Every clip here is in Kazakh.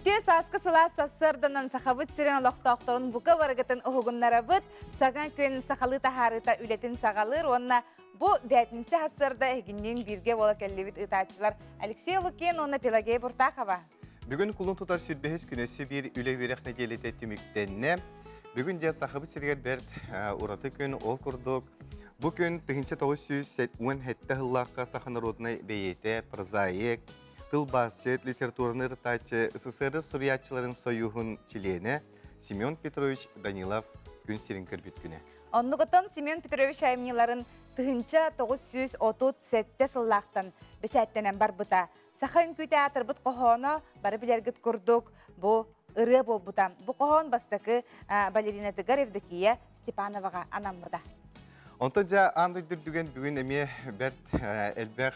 Үтте саска сыла сассырданан сахабыт сирен олоқтоқторын бука барагатын оғыннарабыт, Саҥа Күн сақалы тахарыта үлетін сағалыр, онна бұ бәтінсі хассырда егіннен бірге бола кәллебіт ұтачылар. Алексей Лукен, онна Пелагея Бұртақова. Бүгін құлын тұтар сүрбехес күнесі бір үлі верек неделеті түміктенне. Бүгін де сахабыт сиргер бәрт ұраты күн ол күрдік. Бұл күн 1910 хетті ғыллаққа сақыныр отыны бейеті, прозаик, тылбасчет, литературный ртачы, СССР сурьятчыларын союғын чилені Семен Петрович Данилов күн сирин кірбіт күні. Оннығытын Семен Петрович аймниларын 1937 сыллақтан бешәттенен бар бұта. Саха үнкі театр бұт қоғаны бары білергіт күрдік, бұл ұры бол бұта. Бұл қоғын бастықы балерина Тыгаревдікие Степановаға анам бұда. Онтан жа анды дүрдіген бүгін әме бәрт әлбәқ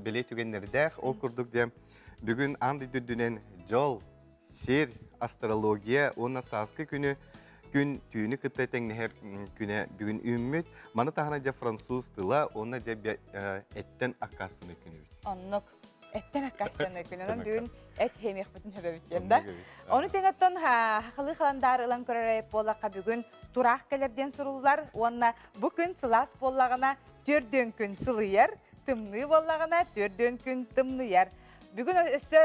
біле түгенлердәқ ол күрдік де бүгін анды дүрдінен жол, сер, астрология, оны сасқы күні күн түйіні күтті тәңнәр күні бүгін үммет. Маны тағына жа француз тыла, оны жа әттен аққасыны күні бүт. Оннық әттен аққасыны күні, бүгін әт хемеқ бүтін хөбе бүттен. Оны тәңеттен хақылы қаландар ұлан көреріп болаққа бүгін тұрақ кәлерден сұрулар, онына бүкін сылас болағына төрден күн сылыяр, тымны болағына төрден күн тымныяр. Бүгін өсі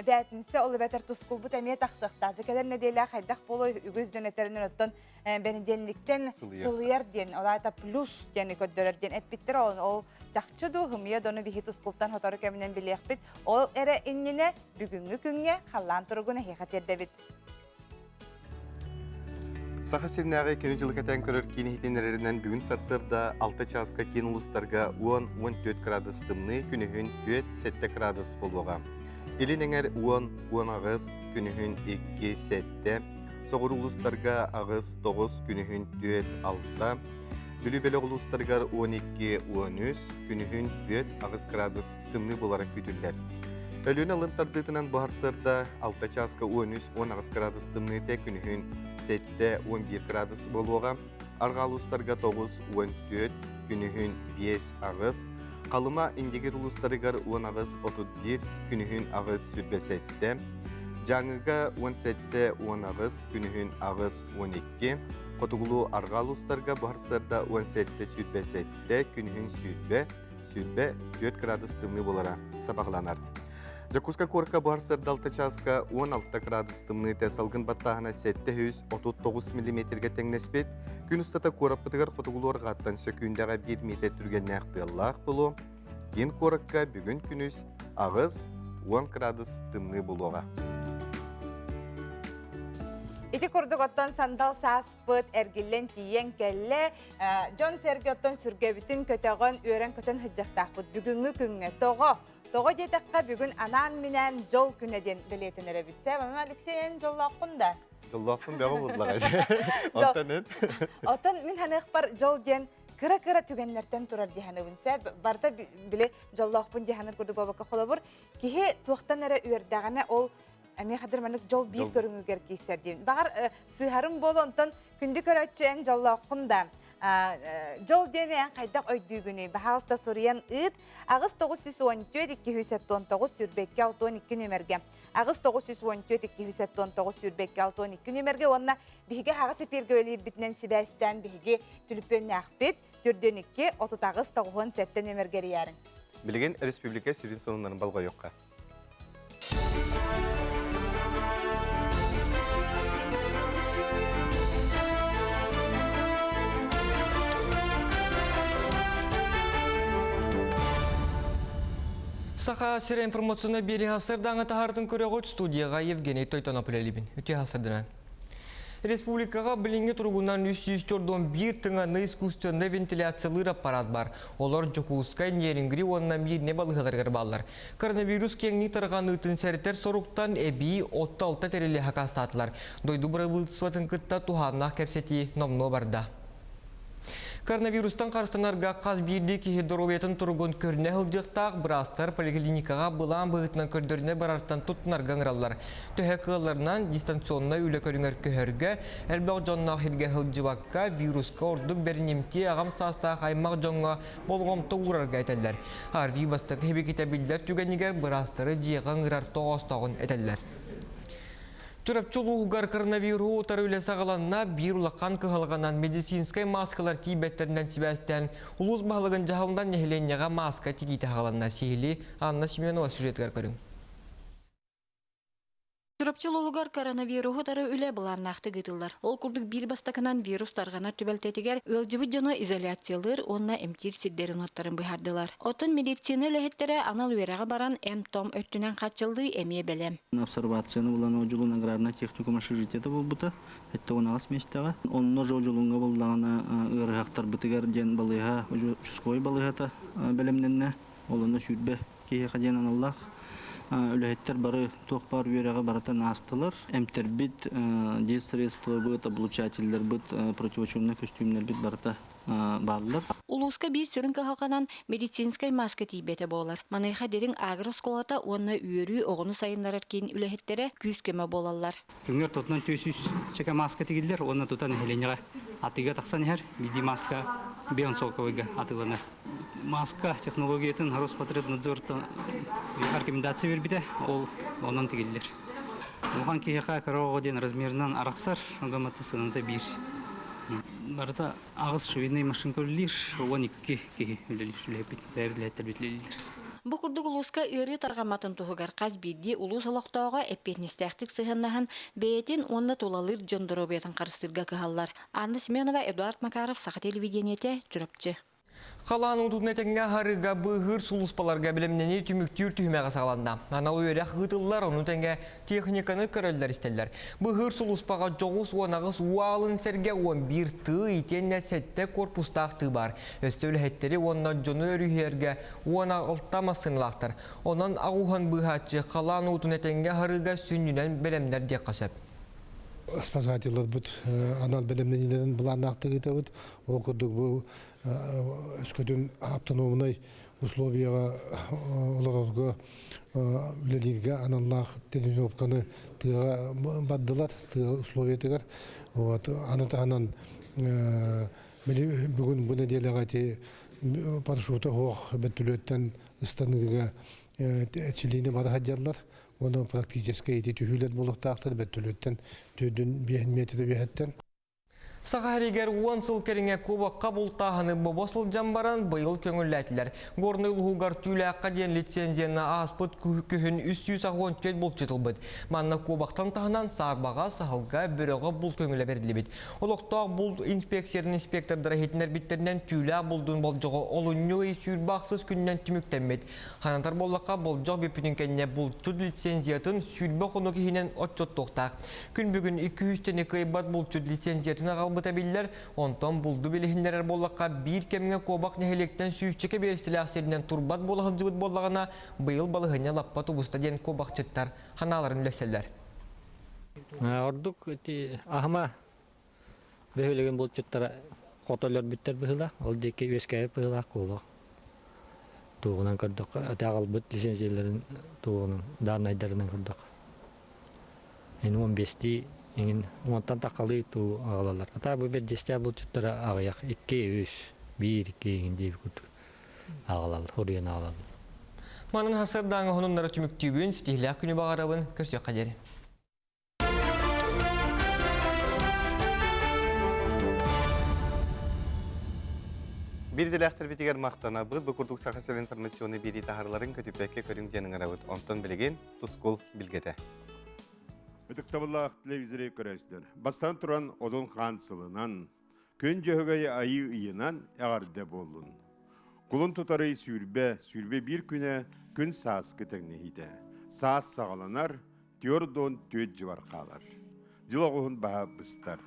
бәтінісі олы бәтір тұскул бұт әме тақсықта. Жекелер неделі қайдақ болу үгіз жөнетерінен өттін бәнеденліктен сылыяр ден, олайта плюс дені көддерден әппеттір ол жақчы дұғымия доны бейхи тұскултан хоторы кәмінен білеқ біт. Ол әрі инніне бүгінгі күнге қалан тұрғыны хеқатерді біт. Саха сирнағы кені жылы кәтен көрір кені хетенерерінен бүгін сарсырда 6 часқа кен ұлыстарға 10-14 градус тымны, күнігін 4-7 градус болуға. Елінеңер 10 ағыз, күнігін 2-7, соғыр ұлыстарға ағыз 9, күнігін 4-6, бүлі-бәлі ұлыстарға 12-13, күнігін 4 ағыз градус тымны болары күтілдер. Өлін алын тардытынан бұғарсырда 6 часқа 13-10 ағыз градус тымны те күнігін 7-11 градус болуға, арғалыстарға 9-14, күнігін 5 ағыз, қалыма индегер ұлыстарығар 10 ағыз 31, күнігін ағыз сүрбесетті, жаңыға 17-10 ағыз, күнігін ағыз 12, қотығылу арғалыстарға бұғарсырда 17 сүрбесетті, күнігін сүрбе 4 градус тымны болара сабағланар. Жакуска корка барсырда 6 часқа 16 градус тымны тәсалғын баттағына 739 мм-ге тәңнеспет, күн ұстата кораппытығар қотығылуар ғаттан сөкүйіндіға 1 метр түрген нәқтыллақ болу, кен коракка бүгін күніз ағыз 10 градус тымны болуға. Ити күрдік оттан сандал саспыт, әргілен тиен кәлі, Джон Серге оттан сүргебітін көтеғын өрен көтен хыджақтақпыт. Бүгінгі күнге тоғы детаққа бүгін анан менен жол күнеден білетін әрі бітсе. Оның Алексейен жоллақпын да? Жоллақпын бәғі бұдылаға. Оттан мен ханық бар жол ден кыра-кыра түгенлерден тұрар деханы бүнсе. Барда біле жоллақпын деханыр күрдік обаққа қолы бұр. Кеге туақтан әрі өрдіғаны ол әме қадыр мәнік жол бейт көріңігер кейсер дейін. Бағар сыйхарым болу онтан күнді көрәтші ән жолла оқында. Жол дейін ән қайдақ өйдігіні. Бағалыста сұриян ұйт. Ағыз 914-219 сүрбекке 612 нөмерге. Ағыз 914-219 сүрбекке 612 нөмерге. Онына бігі ағыз еперге өлейір бітінен сібәстен бігі түліппен әқпет. Түрденікке 30-9-7 нөмергері ярын. Білген республика сүрін соныңларын балға yoqqa. Саха сире информационна бери хасырдаңы тахардың көрегөт студияға Евгений Тойтонополелибин. Үте хасырдынан. Республикаға білінгі тұрғынан 341 тыңаны искусственный вентиляциялыр аппарат бар. Олар Жокускай нерінгри онына мирне балығығырғыр балар. Коронавирус кеңні тұрған ұтын сәрттер соруқтан әбей 36 тәрелі хақастатылар. Дойду бұры бұлтысватын күтті туханнақ кәпсеті номно барда. Коронавирустан қарыстанарға қаз бірді кеге дұробетін тұрғын көріне ғылжықтақ бірастар поликлиникаға бұлан бұғытынан көрдеріне барартан тұттынарға ғыралар. Төһе қыларынан дистанционна үлі көріңер көхерге, әлбәқ жонна қырге ғылжываққа вирусқа ордық бәрінемте ағам састақ аймақ жонға болғымты ұрарға әтәлер. Арви бастық хебекеті білдер түгенігер бірастары жиған ғырар тоғыстағын әтәлер. Чурапчылуғығар коронавиру тарылы сағаланна бір ұлаққан кығылғанан медицинскай маскалар тибеттерінен сібәстен ұлыс бағылығын жағылынан нехіленнеға маска тегейті ғаланна сейілі Анна Семенова сюжеткар көрің. Чурапчылуғығар коронавируху тары үлі бұланнақты гытылар. Ол күрдік бір бастакынан вирус тарғанар түбәлтетігер өлжібі жоно изоляциялар, онна эмтир сиддерін оттарын бұйардылар. Отын медицина ләхеттері анал уераға баран том өттінен қатчылды әме бәлем. Обсервацияны бұлан оғылын аграрна техникум ашыржитеті бұл бұты, әтті оңағас мештаға. Онны оғылынға бұлдағына ұрғақтар бұтығар ден балыға, жүской балығата бәлемненне, олыны сүрбе кейе қаден аналлақ. Үләйттер бары тоқпар үйеріға баратан астылар. Әмтер бит, дез средства бұд, облучательдер бұд, противочумны костюмнер бит барата балылар. Улуска бір сөрінгі қалқанан медицинскай маска тейбеті болар. Манайға дерің агросколата онна үйері оғыны сайынларар кейін үләйттері күз көмі болалар. Күнгер тотынан төсіз чека маска тегілдер, онна тұтан әленеға атыға тақсан әр, биди маска бионсолковыға атыланар. Маска технологиятын Роспотребнадзорта рекомендация бербіде, ол онан тегілдер. Оған кейіға қарауға ден размерінен арақсар, оғаматы сынында бір. Барыта ағыз шөвеней машин көрілер, оған екі кейі үлелер бәйірләттер бетлелер. Бұ күрдік ұлысқа үйрі тарғаматын тұғығар қаз бейді ұлыс олықтауға әппетнестәқтік сығыннағын бәйетін онны толалыр жондыру бәйтін қарыстырға кығалар. Анна Семенова, Эдуард Макаров, Сақа телевидениеті, Жүріпчі. Қаланың ұтуднетіңге харыға бұғыр сұлыспаларға білімнені түміктер түймеға сағаланда. Аналы өрек ғытылар, оның тәңге техниканы көрелдер істелдер. Бұғыр сұлыспаға жоғыз онағыз уалын сәрге 11 тұғы итенне сәтті корпустақты бар. Өстеулі әттері онна жоны өрігерге оңа ұлттамасынлақтыр. Онан ағуған бұғатшы қаланың ұтуднетіңге харыға сүнінен білімдер де қасып. Спасателлар бұд, анал білімненілерін бұланнақты ғыта бұд, ол күрдік бұл өскөдің автономный условияға оларға үлелерге аналлақ тренировканы тыға баддылар, тыға условия тыгар. Анатағынан бүгін бұны делеға те парашуты хоқ бәттілеттен ұстаныдыға әтшілейіне бары хаджарлар. Оны практически еті түйілет болықтақтыр бәттілеттен төйдің бейін метрі бейеттен. Сағаригер 10 сыл керіңе көбаққа бұлтағыны бобосыл жамбаран бұйыл көңілләтілер. Горны ұлғығар түйілі аққа ден лицензияны аспыт күйін 314 бұл жетілбіт. Манна көбақтан тағынан сарбаға сағылға бөріға бұл көңілі берілі бет. Олықтақ бұл инспекцияның инспектордары хетінер біттерінен түйілі бұлдың болжығы олыннөй сүйірбақсыз күннен түміктенмет. Ханантар болаққа болжақ бепінің кәнне бұл чүд лицензиятын сүйірбі құны кейінен отчет тоқтақ. Күн бүгін 202 бат бұл чүд лицензиятын бұтабиллер, онтан бұлды білігіндерер болаққа бір кеміңе көбақ нәхелектен сүйішчеке берістілі ақсерінен турбат болағын жығыт болағына бұйыл балығыне лаппа тубыста ден көбақ чыттар, ханаларын үлесселер. Ордук ахма бөхілеген бұл чыттара қотолер бүттер бұхыла, ол деке өскәйіп бұхыла көбақ. Туғынан көрдік, тағал бұт лицензияларын туғынан, дарнайдарынан көрдік. 15-ті Еңін оңаттан тақалы туу ағалалар. Ата бұл бәт жестя бұл чүттара ағаяқ 2-3, 1-2 еңіндей күрді ағалал, хориян ағалал. Манын хасырдаңы ғынымдары түміктүйбін, стихілі күні бағарабын көрсек қадері. Bir diləktir bitiger maqtana bu kurduq saxasel informasyonu biri taharların kötüpəkke körüm janın arabut. Ondan bilegen tuskul bilgete. Ötüktабыллах телевизоре көрәстер. Бастан туран одон хансылынан, көн жөһөгөй айы ыйынан ағарда болын. Кулын тұтары сүрбе бір күні күн саас кітігнехиді. Саас сағаланар, тёрдон төт жывар қалар. Жылағығын баға бұстар.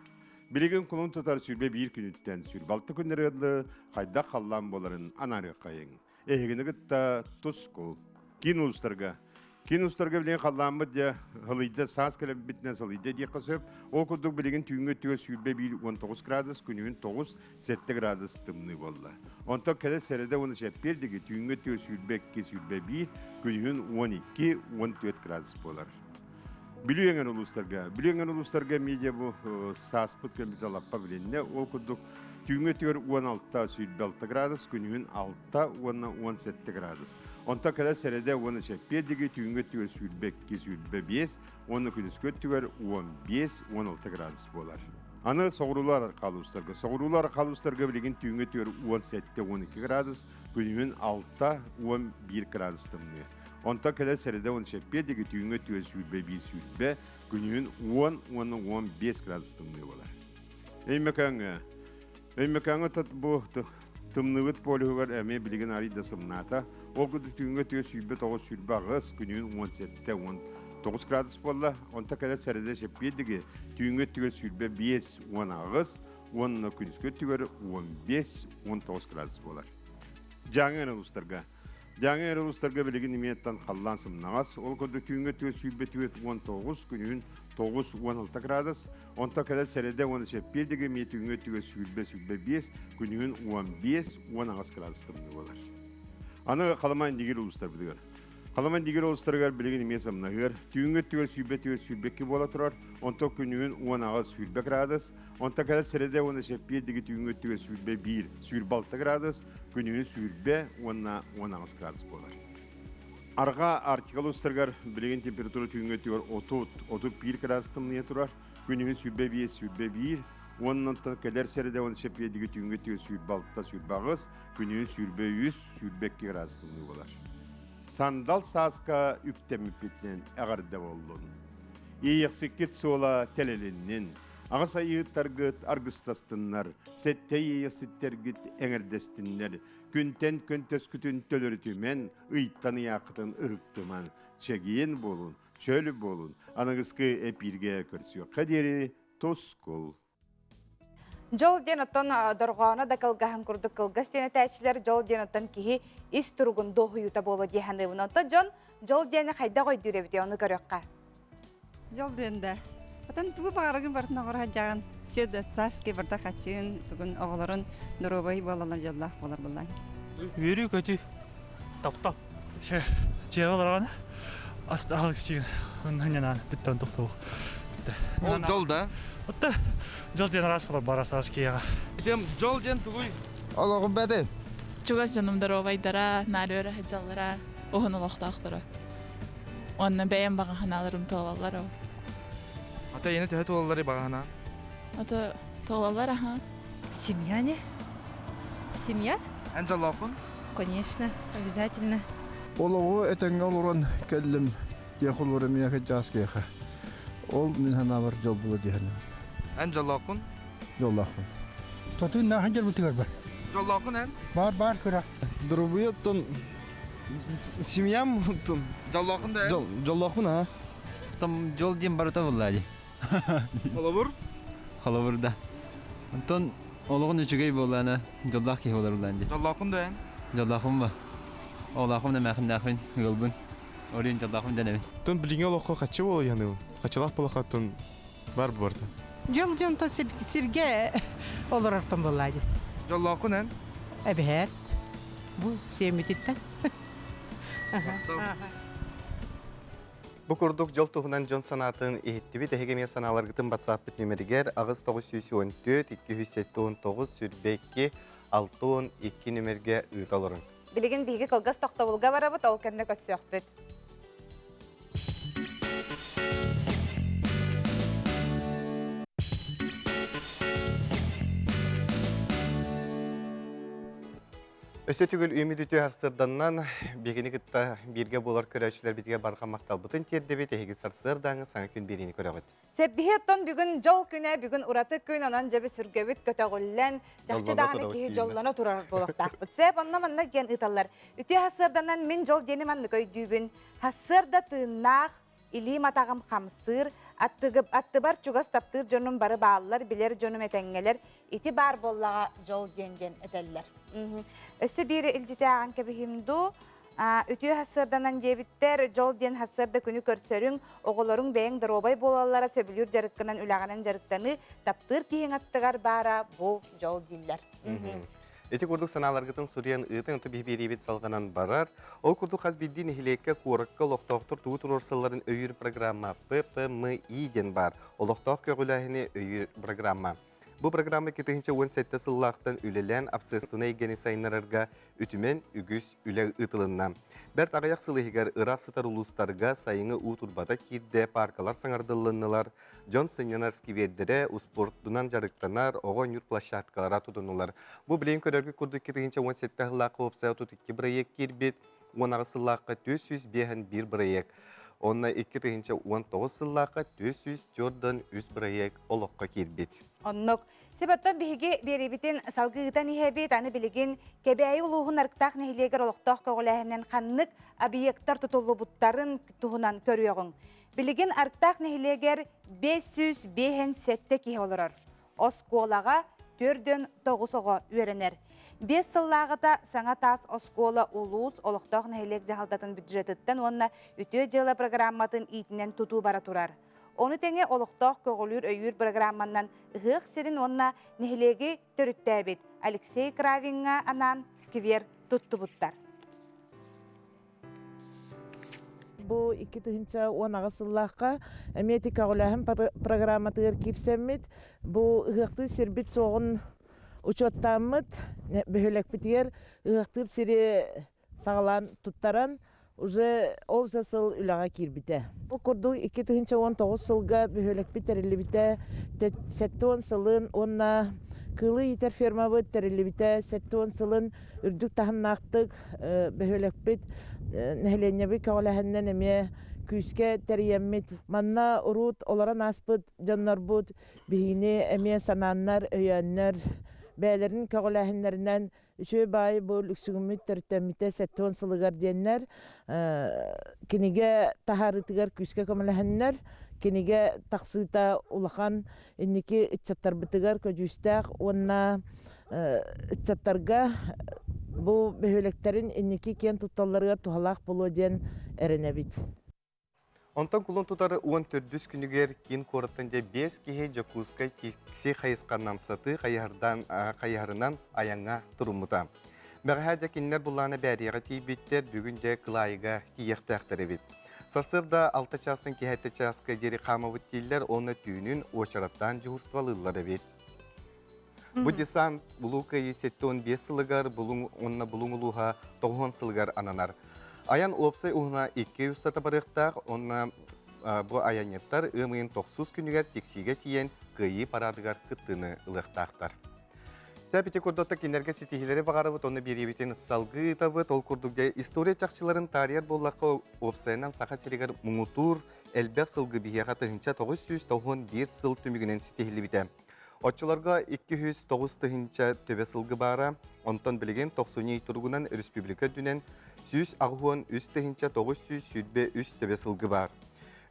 Білеген кулын тұтар сүрбе бір күніттен сүрбалты күннері ғыдлы қайда қаллан боларын анары қайын. Әйгіні ғытта тұскул. Кинустарға білген қалламы де ғылыйды саас кәлі бітіне сылыйды де қысып, ол күрдік білген түйінгі түйі сүрбе 19 градус, күнігін 9-7 градус тымны болды. Онтан кәлі сәреді оны шәппердігі түйінгі түйі сүрбе 2 сүрбе 1, күнігін 12-14 градус болар. Bilüyen uluslarga media bu saspıt kemitalappa bilinne ol kuduk tüngü tügör 16 sütbelta gradus günün 6 17 gradus. Onta kadar serede 10 digi tüngü tügör sütbekki sütbe 5 onu künüskö tügör 15 16 gradus bolar. Anı soğurular kaluslarga bilgin tüngü tügör 17 12 gradus günün 6 11 gradus tımlı. Onta kadar seride 10 digi tüngü tügör sütbe 1 sütbe günün 15 gradus tımlı bolar. Эймекаңы тат бу тымныбыт полугар эме билген арыйда сымната. Ол күдү түнгө түйө сүйбе 9 сүрбе агыс күнүн 17-19 градус болла. Онта када сәрәдә шеппедиге түнгө түйө сүрбе 5-10 агыс, 10 күнүскө түйөр 15-19 градус болар. Жаңы ұрыстарға білеген иметтен қаллан сымнағас. Ол күнді түнгі түйе сүйбе түйе 19 күнін 9-16 градус. Онта кәлі сәреді 10 деге ме түнгі түйе сүйбе 5 күнін 15-16 градус тымны болар. Аны қаламайын дегер ұлыстар білігер. Қаламайын дегер ұлыстарға білеген име сымнағыр. Түнгі түйе сүйбекі бола тұрар. Онта күнін 10 сүйбе градус. Онта кәлі сәреді 10 деге түнгі түйе сүйбе 1 6 градус. Күнүн сүйрбе 10 градус болар. Арга артикал устаргар билеген температура түйінге түйір 30-31 градус тымния турар. Күнүн сүйрбе 1, оннан кәлер сәріде 10 деге түйінге түйір сүйрбе 6 сүйрбе ағыз, күнүн сүйрбе 100 сүйрбе 2 градус тымния болар. Сандал саска үктеміппетінен әғарда болуын. Ейексікет сола тәлелінен, ағыс айыттаргыт аргыстастыннар, сәтте ейесіттергіт әңірдестінлер, күнтен күнтес күтін төліртімен, ұйттаны яқытын ұқтыман, чәгейін болун, чөлі болун, аныңызғы әпирге көрсіо. Қадері тоскол. Жол ден оттан дорғаны да кылгахан күрдік кылға сені тәчілер жол ден оттан кихи ис тұрғын доғы юта болу дейханы ұны. Жол дені қайда қой дүребде оны көріққа? Жол денді. Отан тугу бағарығын бартын оғырға жағын сөйді таске барда қачын түгін оғыларын нұробай болалар жоллақ болар болан. Өрі көті таптап. Жері оларғаны асты ағылыс жеген. Онынан біттен тоқтау. Ол жолда? Отта жол ден рас болар барасы ағыз кейеға. Жол ден тұғый? Олағын бәді? Чугас жанымдар овайдара, нарөre хәҗаллара, оһын олохтактыра. Онна бәйән баган ханаларым толалар. Ата ене тәһә толалары багана. Ата толалар аха. Семья не? Семья? Анжалакын? Конечно, обязательно. Олығы әтәңе олыран кәлім яқылыры мен әкетжаскеға. Ол мен ханабар жол бұлы дейхені. Анжалакын? Жоллақын. Тотын нағын жел бұтығар бар. Жоллакын ән? Бар күрі. Дұрыбы еттін семьям ұттын. Жоллакын да ән? Жоллақын, а? Там жол дем барыта буллады. Халабыр? Халабырда. Антон олығын үчігей боланы жоллақ кей болар буллады. Жоллакын да ән? Жоллақын ба. Олақын да мәхін дақын ғылбын. Орын жоллақын да нәбін. Тон біліңе олыққа қачы болу яны? Қачылақ болуға тон бар барды? Жол жонтон сирге олар артын болады. Жоллакын ән? Әбәт. Бұл семететтен. Бұ күрдік жол тұғынан жон санатын ехеттіби тәхегеме саналарғытын батсаппет нөмерігер ағыз 914-219 сүрбекке 612 нөмерге ұйталырын. Білеген биге кылгас тоқтабылға барабыт, ол кәнне көссіяқ бет. Өсі түгіл өміді өте арсырданнан бегені күтті бірге болар көрәшілер бітіге барған мақтал бұтын тердебе тәхегі сарсырдаңы Саңа Күн берені көрәғыд. Сәббихи оттон бүгін жол күні, бүгін ұраты күн, онан жабы сүргөбіт көтәғыллән, жақшы дағыны кейі жоллана тұрар болықтақпыт. Сәб онна-манна ген ұталар. Үте асырданнан мен жол дені манны көйдүйбін. Асырда тыыннақ, или матағым қамсыр, атты бар чугас таптыр жонum бары bağlılar, biler jonum etengеler, iti бар боллаға жол денден әтәлілер. Өсі бері үлдетәған кәбіхімду, үтіе хасырданан дебіттер, жол ден хасырда күні көрсөрің, оғылырың бәйін дұробай болалара сөбілер жарыққынан үлағанан жарықтаны таптыр кейін аттығар бара бұл жол дейлер. Эти курдук саналаргытын суриян ытын ұты бейберебет салғанан барар. Ол курдук хаз биддин ихилекке куырыққа лоқтоқтыр туғытыр орсыларын өйір программа ППМИ ден бар. Олоқтоқ көгіләхіне өйір программа. Бұл программа 2017 сыллақтан үлелен абсыстына егені сайынларырға үтімен үгіз үлі ұтылынна. Бәрт ағаяқ сылығығар ұрақ сытар ұлыстарға сайыңы ұтырбада кирде паркалар саңардылынылар. Джон Сеньянарский вердері ұспорттынан жарықтанар оғын юр площадкалара тұтынулар. Бұл білейін көрергі күрді 2017 сыллақы опсая тұтықки проект кербет, оңағы сыллаққа 401 проект. Онна 2019 сыллаққа 404 үз проект олыққа кербет. Оннук. Себаттан биһиги беребитин салгыгытан иһэбит аны билигин кебәйи улуһун арктаах нехилегер олохтоох көголэһинен ханнык объекттар тутуллубуттарын туһунан көрүөгүң. Билигин арктаах нехилегер 507 киһи олорор. Осколага 4-9 үөренер. 5 сыллаагыта Саҥа таас оскола улуус олохтоох нехилег жаһалдатын бюджетыттан онна үтүө жылы программатын иитинен тутуу бара турар. Оны теңе олықтоқ көғілір өйір программаннан ұғық сирин онна нехилеги төрүттәбит. Алексей Кравинга анан скивер туттубуттар. Бу 2010 сыллаққа әметика ғылахын программатығыр кирсеммит. Бу ұғықты сирбит соғын учеттаммыт, бөхілік бітігер ұғықтыр сири сағалан туттаран уже ол жасыл үлаға кирбите. Бұл күрді 2019 сылға бөхілік бітерілі біте, сәттуан сылын, онна кылы етер ферма бұд тәрілі біте, сәттуан сылын үрдік тахымнақтық бөхілік біт, нәхілене бі кағылағыннан әме күйіске тәріеммет. Манна ұрут оларан аспыд, жаннар бұд, бігіне әме сананнар, өйеннер, бәлерін кағылағыннарынан үші бай бұл үксігіміт түрттәміте сәттуан сылығар дейіннер, кенеге тахарытығар күйіске көміліғыннер, кенеге тақсыта улахан енеке үтчаттар бітігар көжістәқ, онна үтчаттарға бұл бөхелектерін енеке кен тұтталарға тухалақ болу ден әрінәбіт. Онтан кулун тутары 14 күнігер кен қорыттында 5 кеге жакузка кексе қайысқаннан саты қайарынан аяңа тұрымыта. Бәғі жакенлер бұланы бәріға тейбеттер бүгінде қылайыға кейектәқтірі бет. Сасырда 6 частың кехетті часқа дері қамавыт дейлер оны түйінін очараттан жүгірствалылары бет. Бұдесан бұлуқа есетті 15 сылығар, онына бұлың ұлуға 9 сылығар ананар. Аян опсай уғына 2 ұстата барықтақ, онына бұл аянеттар ұмайын 9 күнігер тексиге тиен қиы парадығар күттіні ұлықтақтар. Сәбіте көрдотта кенерге сетихилері бағарыбыт, оны беребетен салғы табыт, ол көрдігде история чақшыларын тарияр боллаққа опсайынан сақа серегер мұңытур, әлбәқ сылғы бігеға тұхынша 991 сыл түмігінен сетихилі бітем. Отчыларға 209 тұхынша төбе сылғы бара, онтан білеген 90 тұрғынан республика дүнен Сүз ағуын үстігінші 900 сүрбе үст төбе сылғы бар.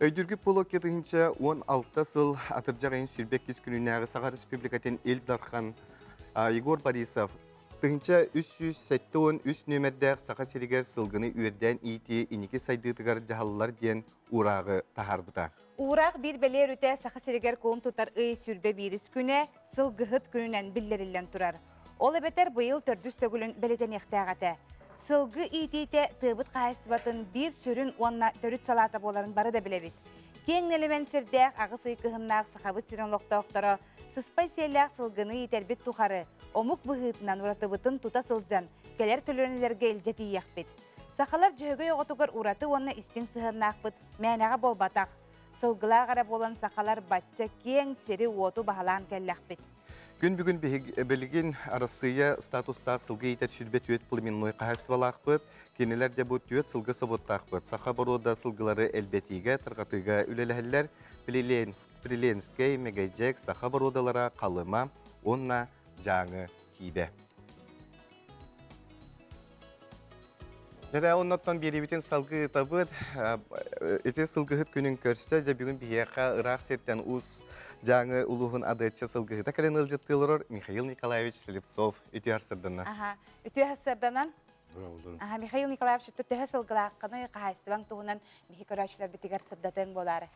Өйдіргі полу кетігінші 16 сыл атыржағайын сүрбек кез күнінәғі Саға Республикатын Элдархан Егор Борисов тігінші 370 үст нөмірдәғ Саға Серегер сылғыны өрден ейті инеке сайдығытығар жағалылар ден урағы тахарбыта. Урaq bir beler öte Sağa Serger koğum tutar ıy sürbe biris küne sılgıhıt gününen billerillen turar. Ol ebeter bu yıl tördüs tögülün beleten ehtiyağatı. Sılgı iti-ite tıbıt qayısıbatın bir sürün onna törüt salata boların barı da bilebit. Keң elemen sirdəq ağı sıykıhınnaq sıxabıt sirin loqtaqtara, sıspay sellaq sılgını iterbit tuxarı, omuk bıhıtından uratıbıtın tuta sılcan, keler kölönülerge elceti yaqbit. Saxalar cöhögö yoğotugar uratı onna istin sıhırnaqbıt, mənağa bol bataq. Sılgıla qarab olan saxalar batça keң seri otu bahalan kellaqbit. Gün bugün belgin arasıya statustar sılgı iter sürbe tüet pılminnoy qahastyvalaqbıt, keneler de bu tüet sılgı sabıttaqbıt. Saxa baroda sılgıları elbetiga, tırqatıga üleləhəller, Prilenskey, Megajek, saxa barodalara qalıma, onna жаңы тибе. Нәдә оннаттан беребитен салгы табыт, эте сылгыһыт күнүн көрсө, жа бүгүн бияка Ирак септен ус жаңы улуғын адетче сылгыһыта кален ылжыттылыр Михаил Николаевич Слепцов үтү арсырдана. Үтү арсырданан. Михаил Николаевич үтү сылгылаакканы кахайстыбаң туһунан михикорачлар битигер сырдатын болары.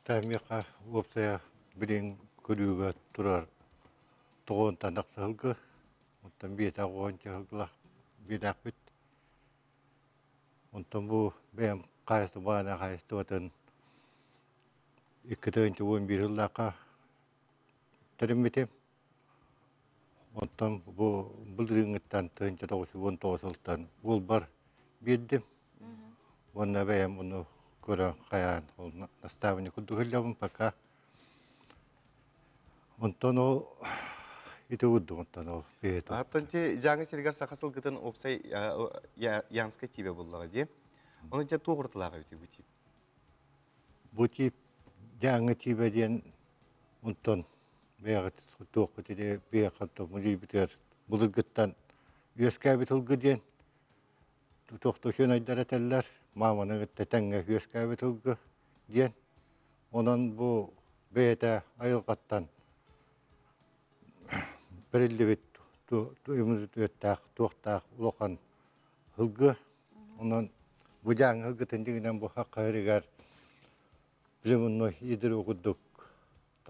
Тамиха опсая билин көрүүгө турар тоғын тандақ сылғы, онтан бейта қоғын чағылғылақ бейдақ біт. Онтан бұл бәйім қайысты бағана қайысты ватын 2-11 жылдаққа тәрімметем. Онтан бұл рыңыттан 1919 жылдан ол бар бердім. Онна бәйім оны көрі қаян, ол наставыны күлді көлдебім пока. Онтан ол ите ұдды, онтан ол бейет. Аттан те жаңы сергер сақасыл күтін опсай янска тибе боллаға де. Оны те тоғыртылаға өте бұтип. Бұтип жаңы тибе ден онтан бейғыт тоқ өтеде бейғытты мұжи бітер бұлыргыттан өскә бит ұлғы ден. Тоқты шөн айдар әтәлілер, маманы ғытты тәңге өскә бит ұлғы ден. Онан бұл бейеті айылғаттан бірілді бет өттәқ, тоқтақ, ұлоқан ұлғы. Онан бұл жаңы ұлғытын дегенен бұл хаққа өрігер білімінні едір оғыдық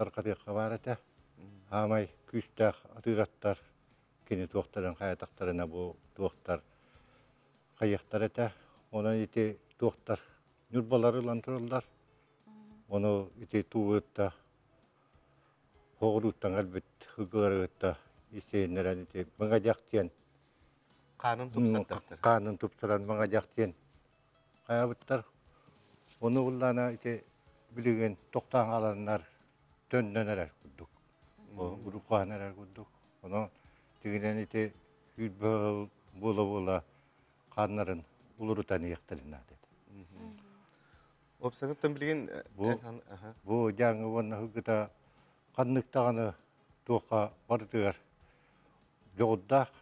тарқатыққа бар әті. Амай күстәқ атыраттар, кені тоқтарын қаятақтарына бұл тоқтар қайықтар әті. Онан ете тоқтар нүрбалары лантырылдар. Оны ете туғытта қоғыруттан әлбет ұлғылары ғытта есейінлерін ете мыңа жақтен қанын тұпсыран мыңа жақтен қаябыттар. Оны ұллана ете білеген тоқтан қаланлар төннен әрәр күрдік. Ұрыққан әрәр күрдік. Оны тегінен ете бола қанларын ұлырытан еқтірін әдеді. Опсаңыттан білген... Бұл жаңы оны ғыта қаннықтағаны тоққа бардығар жоғыдақ.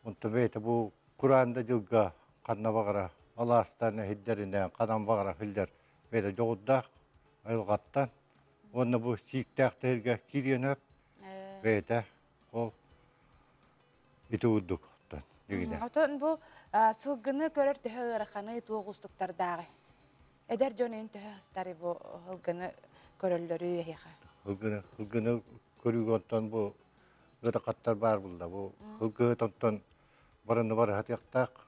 Онты бәйті бұл Құранды жылға қанна бағыра Аластаны хиддерінен қанан бағыра хилдер бәйті жоғыдақ айылғаттан. Оны бұл сиіктәқтерге кирен өп бәйті ол еті ұддық. Отын бұл сылғыны көрір түхі ұрақаны туғыстықтардағы. Әдер жонын түхі ұстары бұл сылғыны көрілдері еға? Сылғыны көрігі онтан бұл ұрақаттар бар бұлда. Сылғы онтан барыны бары хатияқтақ,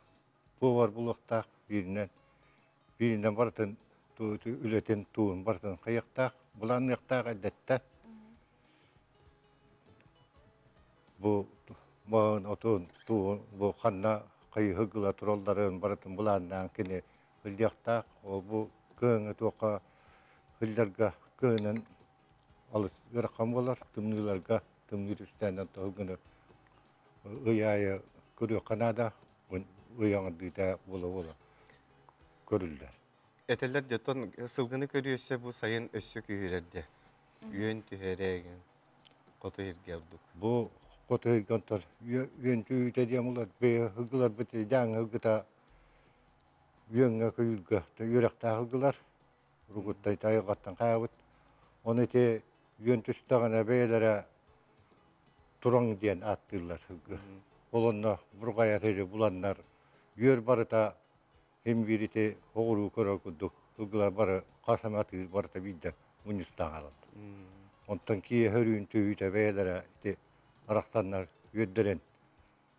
бұл бар бұлықтақ бірінен барытын үлетін туын барытын қаяқтақ, бұлан яқтақ әдеттен. Бұл Мағын отын туын, бұл қанна қайы ғылға тұралдарын барытын бұланнан кені ғылдияқтақ, ол бұл көңі тоқа ғылдарға көңін алыс ғыраққан болар, түмнілерға, түмнілер үстәнен ғылғыны ұяйы көрі қанада, ұяңырдыда бола көрілдер. Әтелер детон сылғыны көріөсі бұл сайын өссі күйірерде. Үйен түхереген, қоты ергердік. Бұл Қоты ергентар, үйен түйіте дем олар, бей ғылғылар біті жаң ғылғыта үйенге көйілгі, үйректа ғылғылар, ұрғыттай тайығаттан қайабыт. Оны те үйен түстіғана бейлері тұрың ден аттылар ғылғы. Олонна бұрғаяр ері бұланлар, үйер барыта емберіте оғыру көрі күдік, ғылғылар бары қасаматы барыта бейді ұныстан қалады. Онтан кие хөрүйін түйіте бейлері Арақсанlar өйдерен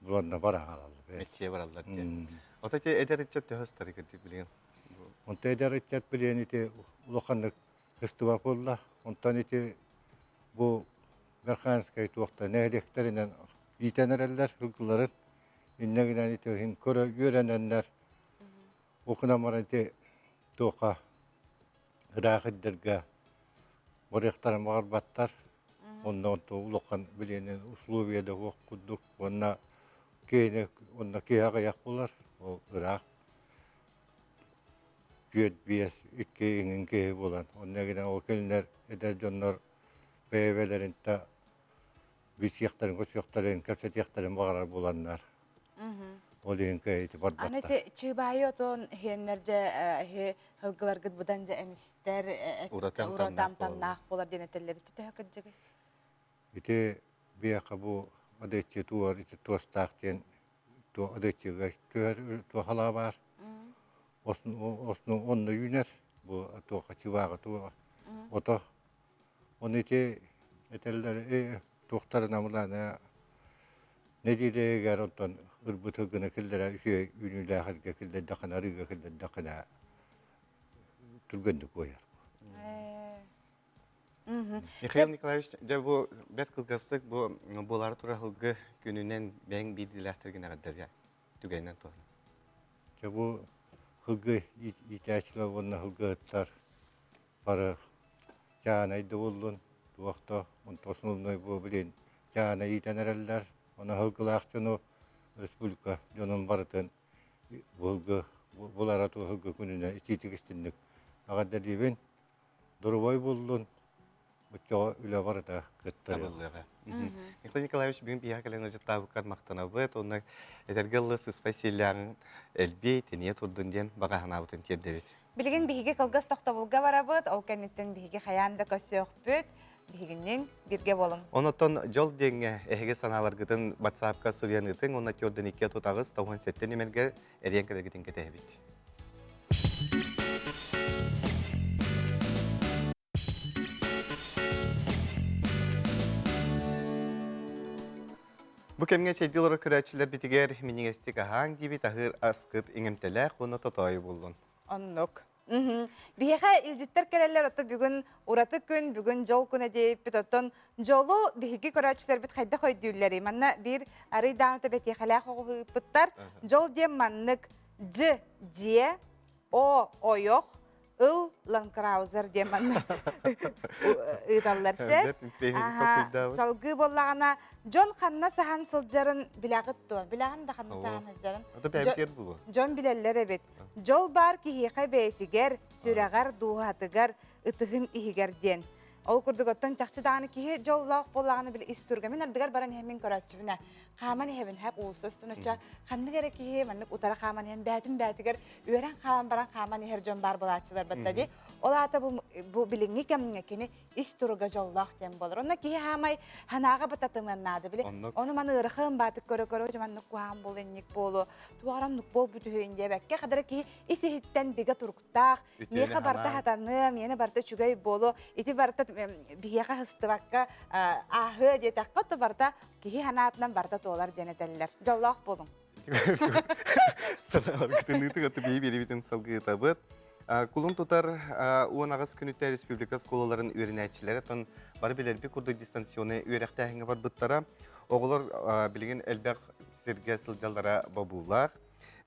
бұланна бара қалады. Мәтче баралар. Ота те әдер етчет төһістары көрдік білген? Онта әдер етчет білген ете ұлыққанлық қыстыва болла. Онтан ете бұл Мерханскай туақта нәйдектерінен итенерелер ғылғыларын. Иннегінен ете көрі үйрененлер. Оқынамар ете туаққа ғырақыддерге бұрықтарын мағарбаттар. Онна улоқан біленен условияда оқ күдік, онна кейаға яқ болар, ол ұрақ. Жүйет бейес үкке еңін кейі болан. Онна кенен ол келінер әдәр жонлар бәйбелерінті бес яқтарын, көс яқтарын, кәпсет яқтарын бағарар боланлар. Ол ең кейті бардбаттар. Анеті чыбайы отын хеннерде ғылғыларғыд бұдан жа әмістер ұратамтан болар денетелері түті өкіджігі? Ите бияқа бұл адетче туар, ите туастақтен адетчеге туа хала бар. Осының онны үйнер, бұл туақа чываға туа. Ото, оны ите әтелері Tuhtara namulana ne dile garonton ırbutu gına kildere üye ünüle halka kilde dakana rıga kilde dakana turgundu koyar. Михаил Николаевич, bu bet kılgastık bu bolar tura hılgı gününden ben bir dilertergine kadar ya tügeyden tohum. Bu hılgı ihtiyaçlar onunla hılgı tar para canaydı olun tuakta on tosunulnoy bu bilin canayı tenereller ona hılgılaktın Respublika jonun barıtın hılgı bolara tu hılgı gününe istitik istindik. Ağadda dibin durboy buldun. Bıçağı üle var da kıttırıyor. Михаил Николаевич, bugün bir hakikaten önce tabıkat maktanabıt, onunla edergilli sıspaysilyağın elbey teniye turdun diyen bağa hanabıtın tiyerdevit. Bilgin bihige kılgız toxtabılga barabıt, ol kennitten bihige hayanda kösöök büt, bihiginnen birge bolun. Onotton jol denge ehege sanalar gıdın WhatsApp'ka suryan gıdın, onunla tiyordun ikiye tutağız, tavuğun setten emelge eriyen kadar gıdın ketehebit. Bu kemge çeydil olarak küreçiler bitiger miningestik ahang gibi tahır askıt ingemtelek onu totoyu buldun. Onnuk. Bihehe ilcitler kereller otu bugün uratı gün, bugün jol gün edip bitotun jolu bihigi küreçiler bit hayda koyduyulları. Manna bir arı dağıtı beti halak oğu bittar. Jol diye manlık c, ciye, o, yok. Il Lankrauser diye manna ıdallarsa. Salgı bollağına John kanna sahan sılcarın bilağıt doğan. Bilağın da kanna sahan sılcarın. O da beyabit bu. John bileller evet. Jol bar ki hiqe beytiger, süregar duhatıgar, ıtıhın ihiger diyen. Ol kurduk ottan çakçı dağını ki jol lağ bollağını bile isturga. Min ardıgar baran hemin koratçı bina. Qaman hevin hep ulusustun uça. Kandı gerek ki manlık utara qaman hem beytiger. Üyeren qalan baran qaman her John bar bolatçılar batta di. Ola ata bu bilingi kemine kini isturga jol lağ diyen bolur. Onna ki hamay hanağa batatımın nadı bile. Onu manı ırıqın batık körü körü manlık kuhan bol ennik bolu. Tuaran nuk bol bütühün diye bekke kadar ki isi hitten biga turkuttaq. Miqa barta hatanım, yeni barta çügay bolu. Iti barta biyaqa hıstıvakka ahı diye taqqatı barta ki hanatından barta toğlar deneteller. Jol lağ bolun. Sana gıtınlığı tıqatı beyi beri bitin salgı tabıt. Kulun tutar uan ağız Künütte Respublika skolaların öğrenetçileri ton bari bilerbi kurdu distansiyonu öğrektähine var bıttara. Oğular bilgin elbaq sirge sılcalara babular.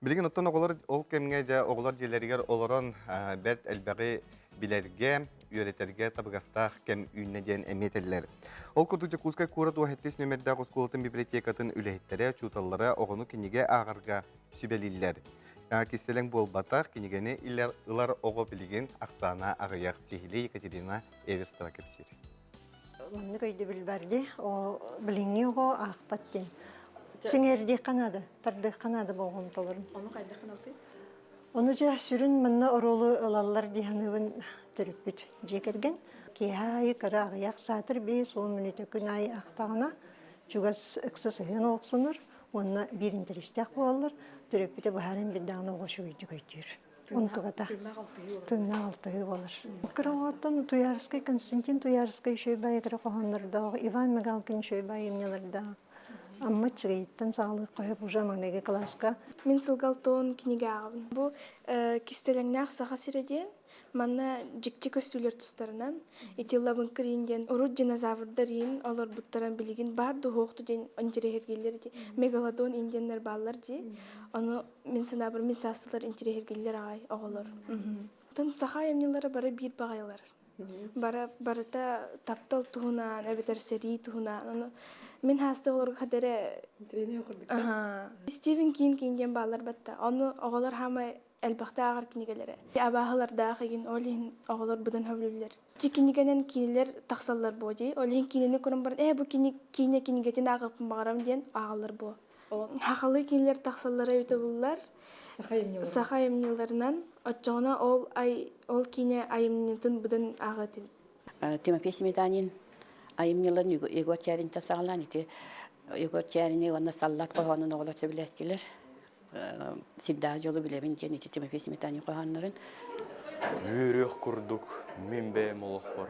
Bilgin ottan oğular ol kemge ja oğular jeleriger olaran bert elbaqi bilerge öğreterge tabıgastaq kem ünne diyen emeteller. Ol kurduca Kuzkay Kurat Uahettis nömerdağ skolatın bibliotekatin ülehitlere, çutallara oğunu kinige ağırga sübeliller. Kistelen bol batak kinigeni ilar oğu bilgin aksana ağayak sihili Ekaterina Everstara kepsir. Onu köyde bilberdi, o bilingi o ağpattın. Singerdi kanadı, tardı kanadı boğum tolurun. Onu kayda kanadı? Onu ja sürün manna orolu alallar dihanıvın törüpüt jekergen. Ki hay kara ağayak satır bir son minüte günay aktağına. Çugas ıksasıhın olsunur. Ona bir interistiyak boğalır. Törüpüte baharın bir dağına oğuşu göydür. Онтугата. Төннә алты булыр. Кыраваттан Туярский Константин Туярский шөйбай кыра коханнарда, Иван Мигалкин шөйбай имнелердә. Амма чыгыйттан саалык коюп уже маңдагы класска. Мен сылгалтон книга агым. Бу кистеленнәк саха сиреден манна жикчи көстүлөр тустарынан итилабын кринден урут динозаврдарын алар буттаран билигин барды хокту ден интерехергелер ди мегалодон инденнер баллар ди аны мен санабыр мен сасылар интерехергелер агай оголор. Тон саха эмнелери бары бир багайлар. Барата таптал туна, эбетер сери туна. Мен хаста олар кадере тренер курдук. Стивен Кинген баллар батта. Аны оголор хамай Elbaqta ağır kinigelere. Abahalar dağı egin olin oğullar budan hövlüler. Kinigenen kiniler taqsallar bu di. Olin kinini kurun bar. Bu kinigeten ağıpın bağıram diyen ağallar bu. Haqalı kiniler taqsallara öte bullar. Saha emnilarından отчона ol kine ayımnitin budan ağı di. Timofey Smetanин ayımniların egotçerin tasağlan iti. Egotçerini ona sallat qoğanın oğula söyletiler. Sidda yolu bilemin diyen iti Timofey Smetanин qoğanların. Yürek kurduk, minbe moloq var.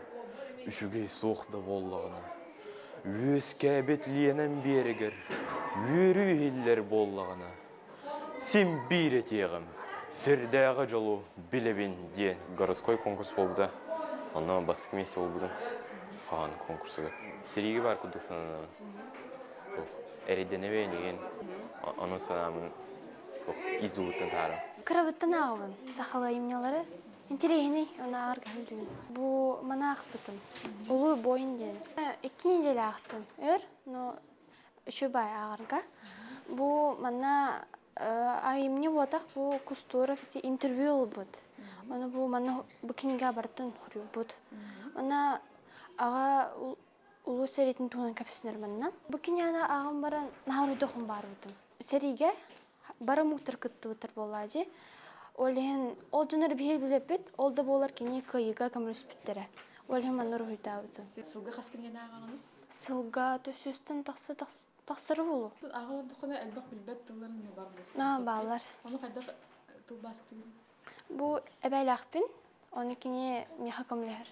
Üçüge soğukda bollağına. Өске бетлиенен берегер, өрі хиллер боллағына. Сим бір етеғім, сірдәғы жолу білебен ден городской конкурс болуда. Онна бастық месте болудың қаған конкурсыға. Сериге бар күдік сананамын. Әредене бейнеген, оның санамын издуыттың тары. Кырабыттан ағылын, сақалы емнелері. Интересный, она аргандын. Бу мана ақпытым. Улу бойын ден. 2 неделя ақтым. Но үші бай ағырға. Бу мана айымне отақ бу кустура интервью ол бұд. Оны бу мана бу книга бартын хүрі бұд. Она аға улу сәретін туғынан кәпісінер манна. Бу книга ағым баран нағыру доқын бар бұдым. Сәриге бара мұқтыр күтті бұтыр болады. Олен ол жөнөр бир билеп бит, ол да болар кини кыйга камрыс биттере. Олен маныр хуйтабыты. Сылга хаскенген аганы? Сылга төсөстөн тақсыры болу. Агылар докуна элбак билбет тылларын не бар бу? Балар. Оны кайда тылбасты? Бу эбайлакпин, оны кини меха камлер.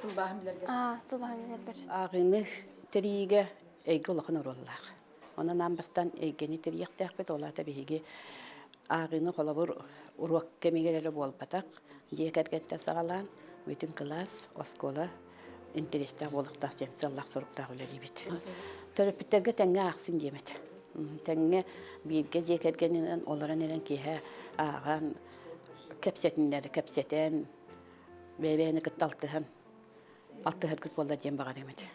Тылбахым билерге. Тылбахым билер. Агыны триге эйге лохын ороллар. Она намбастан эйгени триектак бит олата биге. Ағыны қолабыр ұруақ кемегелері бол батақ, жекергетті сағалан, өтін класс, оскола, интерестер болықтақ сен сыллақ сұрықтақ өлері бет. Төріпіттерге тәңге ақсын демет. Тәңге бірге жекергенінен оларын әрін кейі аған кәпсетінлері кәпсетен, бәйбәйіні күтті алтығыр күт болда дем баға демет.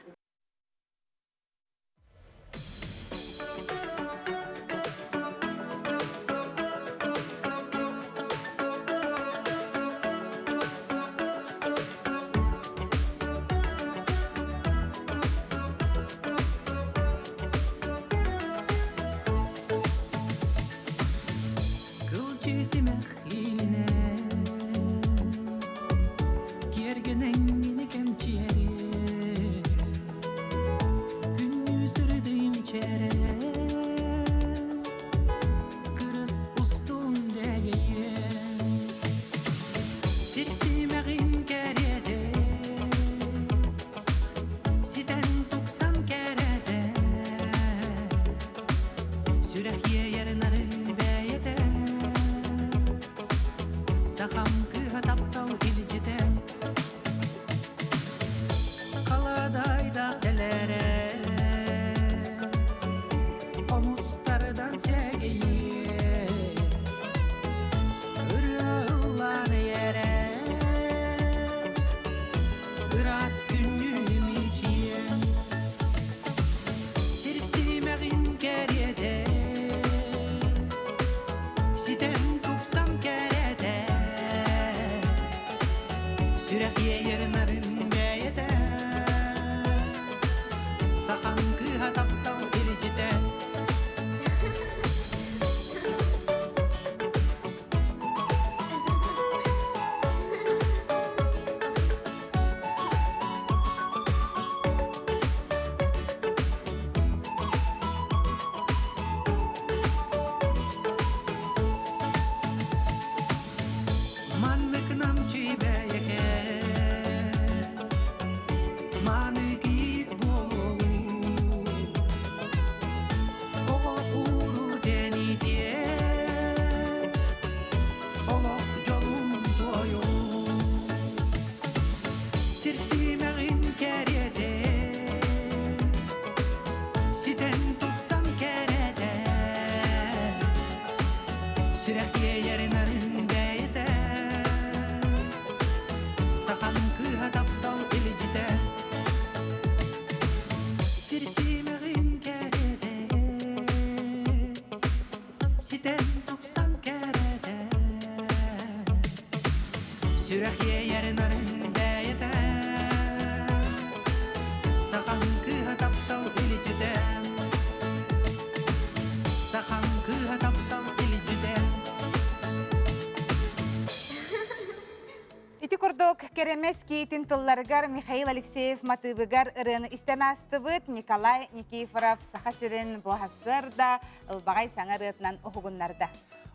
Керемеский тинтылларгар Михаил Алексеев матыбыгар ырын истенастыбыт Николай Никифоров сахасырын блахасырда ылбағай саңа рытынан оғығыннарда.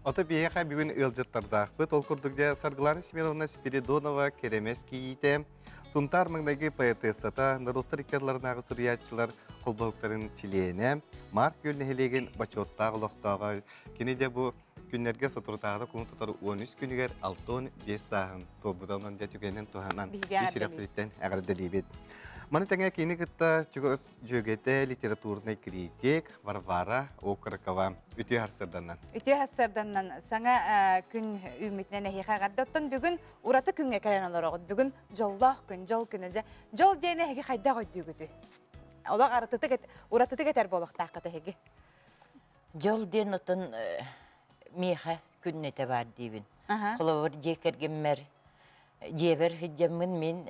Ота бейеқа бүгін ылжыттардақ бұт ол күрдікде Саргыларын Семеновна Спиридонова Керемеский ете. Сунтар маңнайғы поэтессата, наруттар иккерларынағы сүриятчылар қолбауқтарын чилейіне, марк көлнехелеген бачоттағы лоқтаға, кенеде бұл күннерге сотыртағыда күн тұтары 13 күнігер 6-5 сағын тобыдауынан дәтігенен туғанан бейсірәптіліктен әғірділейбет. Маны тәңе кейіні күтті жүгіз жөгеті литературный критик Варвара Окыркова үті харсырданнан. Үті харсырданнан саңа күн үмітінен әйіға ғардаттан бүгін ураты күнге кәрен алар оғыд. Бүгін жоллақ күн, жол күні жа. Жол дейіне әйгі қайда қойды күті. Олақ уратыты кетер болуқта ақыты әйгі. Жол дейін ұтын меха күннете бар дейбін. Құлауыр жекергенмер, жебір хыджамын мен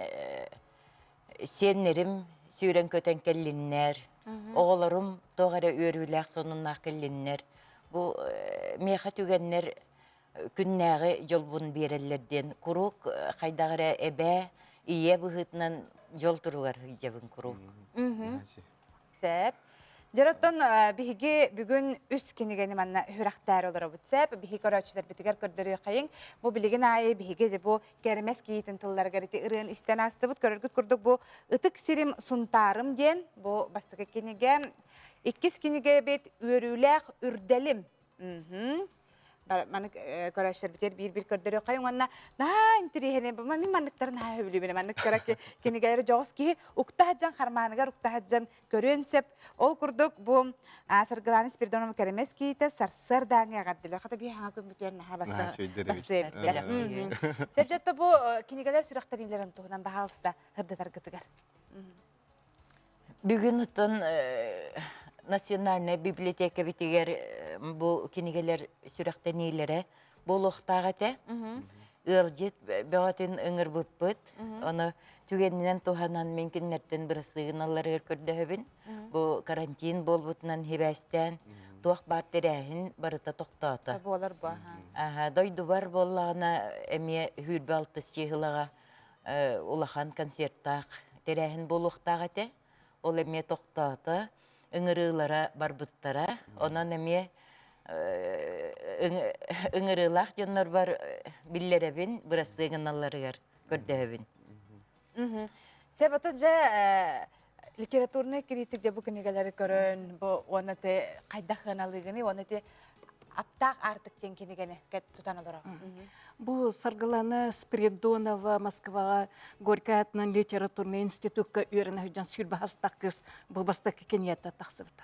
сенерім сүйрен көтен келлиннер, оғыларым тоғары өріләқ сонунақ келлиннер. Бұл меха түгеннер күннәғі жол бұн берелерден құруқ қайдағыра әбә, ие бұғытынан жол тұруғар хыджабын құруқ. Сәп. Жараттан биһиги бүгүн үс кинигени манна хүрәхтәр олар бүтсәп, биһи көрәчтәр битигәр көрдөрү кайын. Бу билеген айы биһиге бу кермәс кийтен тылларга рите ырын истән асты бут көрөргүт курдук бу ытык сирим сунтарым ден бу бастыгы киниге иккис киниге бет өрүләк үрдәлим. Маны көрәчтәр битер бир көрдөрү кайын манна на интерехене бу мен манныктарын ха хөбүлү менен маннык көрәк кинигәре жогыс ки уктаҗан харманыгар уктаҗан көрөнсеп ол курдук бу Саргыланы Спиридоновна Керемески те сарсыр даңга гардылар. Хата би хаңа компьютерне хабасы. Себҗәттә бу кинигәләр сүрәхтәринләрен тугынан баһалыста хырдатар гытыгар. Бүгүн утын Национальная библиотека битигер бу кинигелер сүрәхтәниләре болуктагы те. Ылҗит бәгатен ыңгыр буппыт. Аны түгеннән туганан меңкиннәрдән бирәслеген аллар көрдәһәбен. Бу карантин болбутнан хибәстән туак бартырәһин барыта токтата. Болар ба. Дойду бар боллагына эме хүрбалтыс чыгылага улахан концерттак терәһин болуктагы те. Ол эме токтата. Ыңырылара барбыттара, онан эме ыңырылах жоннор бар биллеребин, бырастыгын алларыгар көрдөбүн. Себаты жа литературный критик де бу книгелери көрөн, бу онаты кайда хыналыгыны, онаты аптак артык тен книгени кет тутаналар. Бу Саргыланы Спиридонова Москвага Горький атынан литературный институтка үйренә һәҗән сүлбәһастак кыз бу бастак киниятта тахсыбыта.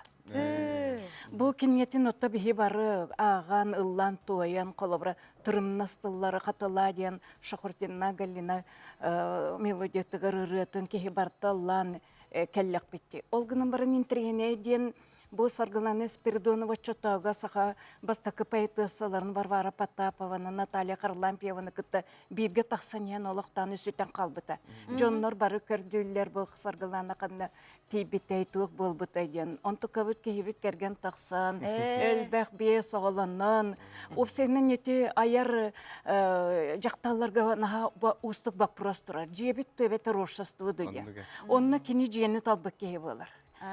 Бу киниятин отта биһи бары аган ыллан туян колобра тырымнастыллары каталадиан шахуртинна галлина мелодия тыгырырытын киһи барталлан келлек битти. Ол гынан барын интергене ден бу Саргыланы Спиридонова чотага саха бастакы поэтессаларын Варвара Потапованы, Наталья Харлампиеваны кытта бирге тахсаниян олықтан үсітен қалбыта. Жоннор бары көрдүллер бу Саргыланы қанна тейбіттей туық болбыта ден. Онты көбіт кейбіт керген тахсан, әлбәқ бие соғыланын. Опсайнын еті аяр жақталарға наға устық бапрос тұрар. Жебіт төбеті рошастуы ден. Онына кені жені талбық кейі болар.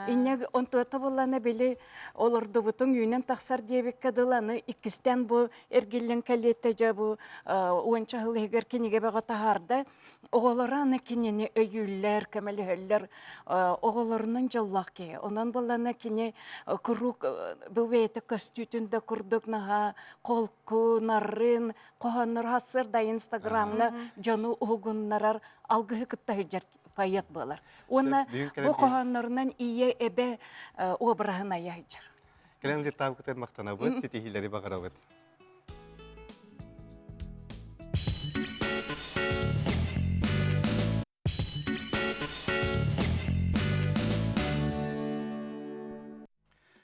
Иннег онтуата болланы били олорду бутун үйнен тахсар дебек кадыланы иккистен бу эргиллен калетте жа бу уанча хылыгер кинеге бага тахарда оголораны кинени өйүллер кемелелер оголорунун жаллак ке онан болланы кине курук бу бете костютунда курдук нага колку нарын коханнар хасыр да инстаграмна жану угуннарар алгы кытта хыжар паят болар. Онна бу коханнарынан ие эбе обрахына яйчар. Келен жеттабы көтер мақтана бұд, сетихилері бағара бұд.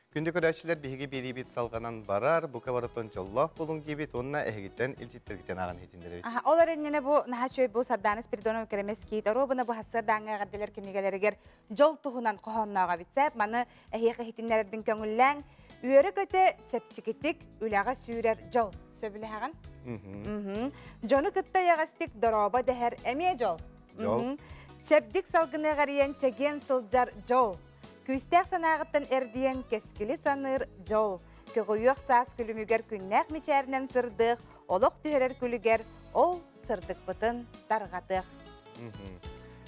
Күнді көрәшілер бігі бері бет салғанан барар, бұқа баратон жоллақ болың дебет, онына әйгіттен үлчеттергіттен аған хетіндері. Олар әніне бұ нахачой бұ Сарданы Спиридонова Керемески, робына бұ хасыр даңға ғадделер кемнегелерігер жол тұхынан қоғаннауға бітсәп, маны әйеқі хетіндердің көңілләң, үйері көте чәпчікеттік үләға сүйрер жол. Сөбілі аған? Жоны күтті яғастик дороба дәхер әме жол. Чәпдік салғыны ғариян чәген сылжар жол. Күстәк санағыттан әрдиен кескілі саныр жол. Көгойуақ саас күлімігер күннәк мечәрінен сырдық, олық түйерер күлігер ол сырдық бұтын тарғатық.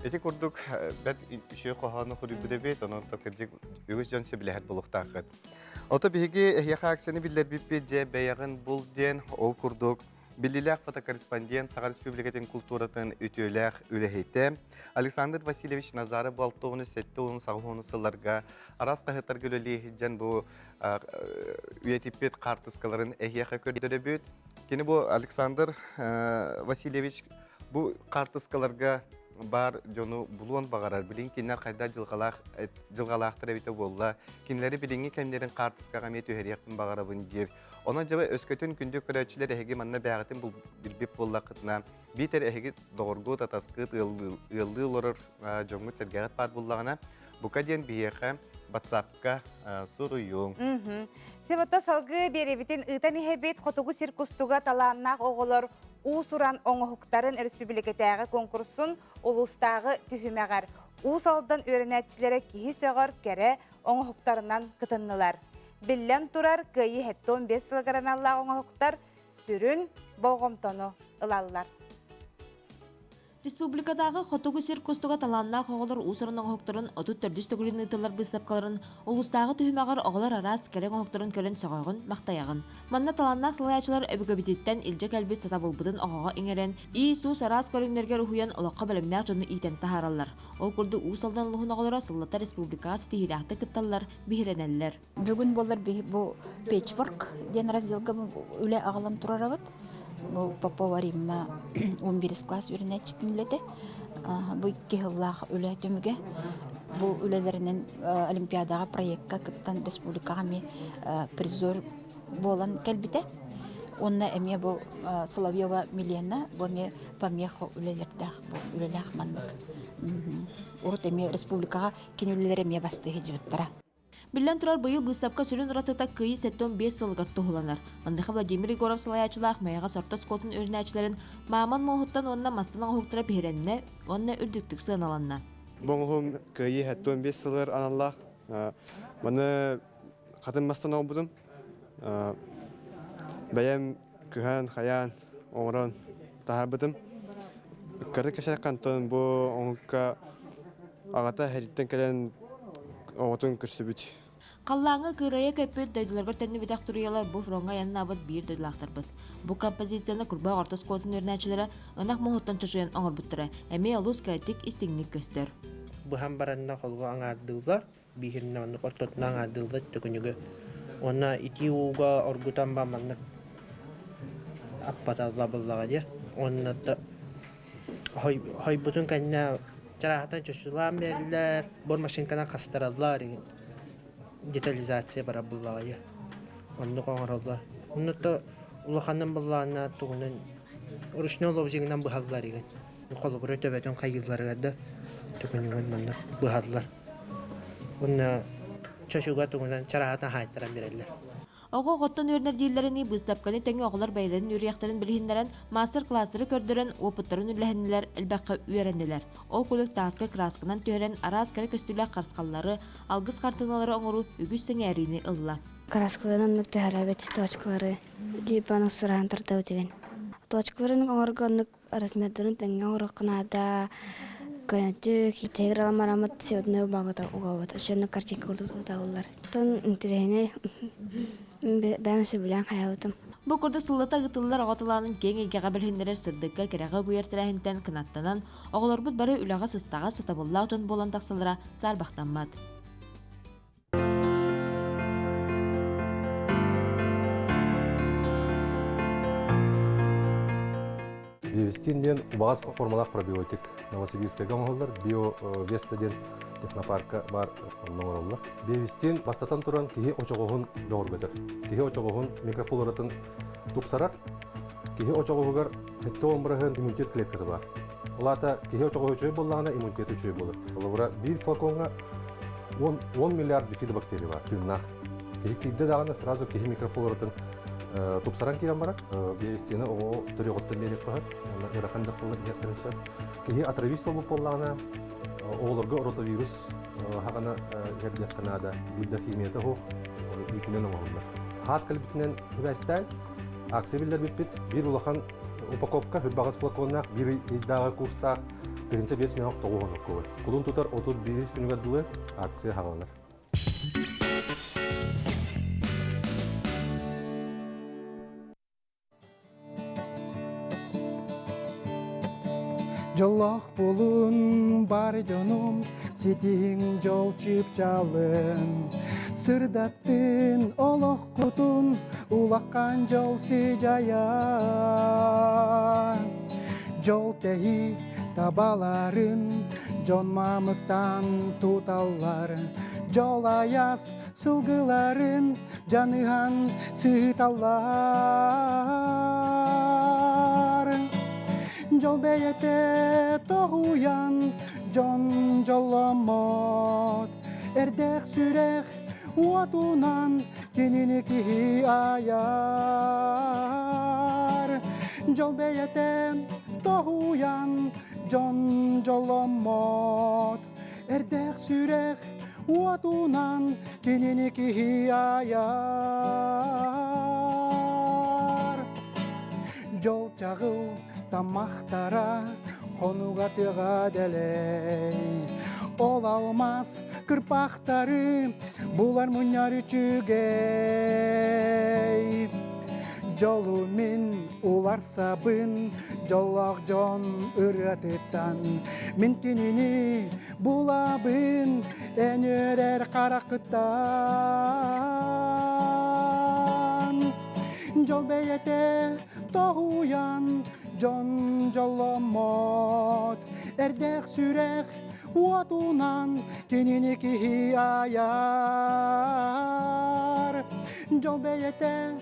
Эти курдук бәт үші қоғаны құры бүді бет, оның токырдек өгіз жонсы біләхет болуқтақыд. Ота бігі яқа аксияны білдер біппе де бәяғын бұл ден ол курдук Белилях фотокорреспондент Саға Республикатын культуратын өтөйләх үләхейті. Александр Васильевич Назаров Балтовыны сәтті оның сағуыны сылларға арас қағыттар көлілі жан бұл үйетіппет қартысқаларын әйеқі көрдері бөт. Кені бұл Александр Васильевич бұл қартысқаларға бар жону булуан бағарар. Білін кенлер қайда жылғалақтыр әбеті болла. Кенлері біліңі кәмдерін қартысқаға мет өйерияқтың бағарабын дер. Onun cevabı özkötün gündü körəçülər əhiги manna bəğətin bu bilbib bollaqıtına biter əhigi doğurgu tatasqıt ıldı olurur jongu sərgəğət par bollağına bu kadyen biyeqə WhatsApp'ka soruyun. Sebata salgı berebitin ıtan ihebet xotugu sirkustuga talanaq oğulur usuran oңohukların Respublikatəği konkursun ulustağı tühüməğər. Usaldan öğrenətçilere kihi söğür kere oңohuklarından kıtınlılar. Billem turar kıyı hetton 5 sılgaran Allah oңohuktar sürün bolğomtonu ılallar. Республикадағы хотугу сиркустуга таланна хоголор усурун оңокторун отут төрдүс төгүлүн ытылар быстапкаларын улустагы түһүмагар оголор арас керең оңокторун көрөн согойгун мактаягын. Манна таланнак сылаячылар өбүгөбититтен илже калби сатабылбытын оҕоҕо иңерен и сус арас көрүңнөргө уһуян олокко белемнээх жонну иитен тахараллар. Ол курду усалдан лухун оголора сыллата республикасы тиһилээхти кытталлар бихиренеллер. Бүгүн болар бу печворк ден разделка үле агалан турарабыт. Бұл Попова Римма 11 класс үйренәтчетінледі. Бұл 2 жыллағы үлі төміге. Бұл үлелерінің олимпиадаға проектқа кіптан республикаға ме призор болан кәлбіті. Онна әме бұл Соловьева Милена, бұл ме помеха үлелердәқ, бұл үлеләқ мандық. Орт әме республикаға кен үлелер әме басты хеджібіт бара. Билен турар быйыл быстапка сүрүн ратыта кыйы сеттон 5 сылгар тухуланар. Мандыха Владимир Егоров салаячылах маяга сортос колтун өрнәчләрен Маман Мохуттан онна мастана хуктыра биренне, онна үрдүктүк сыналанна. Боңхум кыйы сеттон 5 сылгар аналлах. Маны катын мастана будым. Бәям кыхан хаян оңрон тахабытым. Кыры кешәк кантон бу оңка агата хәриттен келен оңотун күрсүбүт. Қаллаңы кырая көпөт дайдыларга тәнне битак туруялар бу фронга янна бит бир дайдылактарбыт. Бу композицияны курба ортос колтун өрнәчләре ынак мохоттан чөчөйөн оңорбуттыра. Эме алус кайтик истиңник көстөр. Бу һәм баранна холга аңардылар, бихиннән ортотна аңардылар төкүнүгө. Онна ити уга оргутан баманны аппаталла буллага ди. Онна та хой бутун канна чарахтан чөчүләм берләр, бор машинкадан кастыралар. Детализация бара буллага. Онны коңороллар. Онны та улаханнан буллана тугунан урушнол обжигинан бухаллар иген. Холо бер төбөтөн кайгылларга да төкүнүгөн манна бухаллар. Онна чөчүгө тугунан чарахтан хайттаран береллер. Оғы ғоттан өрнер дейлеріні бұздапқаны тәңі оғылар бәйлерін үрияқтарын білгендерін мастер-классыры көрдірін, опыттарын үлләхінілер, әлбәққа үйеренілер. Ол көлік тағысқа красқынан түйерен арас кәрі көстілі қарсқалары, алғыз қартыналары оңыру үгіз сәңе әріні ылла. Краскаларын түйәрәбет точкалары, липаны сұрағын тартау деген. Точкаларын оңырғанық арасметтарын тәңі оңырықынада көнөтүк, теграла марамат сегодня багата угават. Жана картинка урдута олар. Тон интерене бәмсе белән хаятым. Бу курда сыллата гытыллар агатыланын кең эге габелһендерер сырдыкка кереге буертирәһинтен кынаттанан оголор бут бары үлага сыстага сатабыллак жон болан таксылара зарбактанмат. Биовестинден багат формалак пробиотик Новосибирскага оңоллар, биовестаден технопарка бар оңоллар. Биовестин бастатан туран кихи очогогун догорготор. Кихи очогогун микрофлоратын тупсарар. Кихи очогогугар хеттон брагын иммунитет клеткасы бар. Олата кихи очогого чөй боллагына иммунитет чөй болор. Олора бир флаконга 10 миллиард бифидобактерия бар тыннак. Кихи кидде дагана сразу кихи микрофлоратын тупсаран кирен барак, биовестины о төрөгөттөн берип калат. Ырахан жактылык жактырыша. Кихи атравист болуп боллагына оолорго ротавирус хагана жерде канада бидда химията хо итинен оңолдар. Хас калбитнен хибастан аксебиллер битпит бир улахан упаковка хүрбагас флаконнак бир иддага курстак тыгынча 5 миллион тоғуын оккуы. Кулун тутар 31 күнүгө дылы акция хагаланар. Жоллах болун бар жонум, сетиң жол чүп жалын. Сырдаттын олох кутун, улаккан жол сижая. Жол тәхи табаларын, жон мамыктан туталлар. Жол аяс сылгыларын, жаныган сыйталлар. Жол бейете тоғуян, жон жоломот. Эрдек сүрек уатунан, кенini ки аяр. Жол бейете тоғуян, жон жоломот. Эрдек сүрек уатунан, кенini ки аяр. Жол чағыл тамақтара, қонуға тыға дәлей. Ол алмас кырпақтары, бұлар мұнар үчігей. Жолу мен улар сабын, жолақ жон үрәтіптан. Мен кенені бұлабын, әнерер қарақыттан. Жол бейете тоғуян, жон жоломот. Эрдек сүрек уатунан, кенini ки аяр. Жол бейете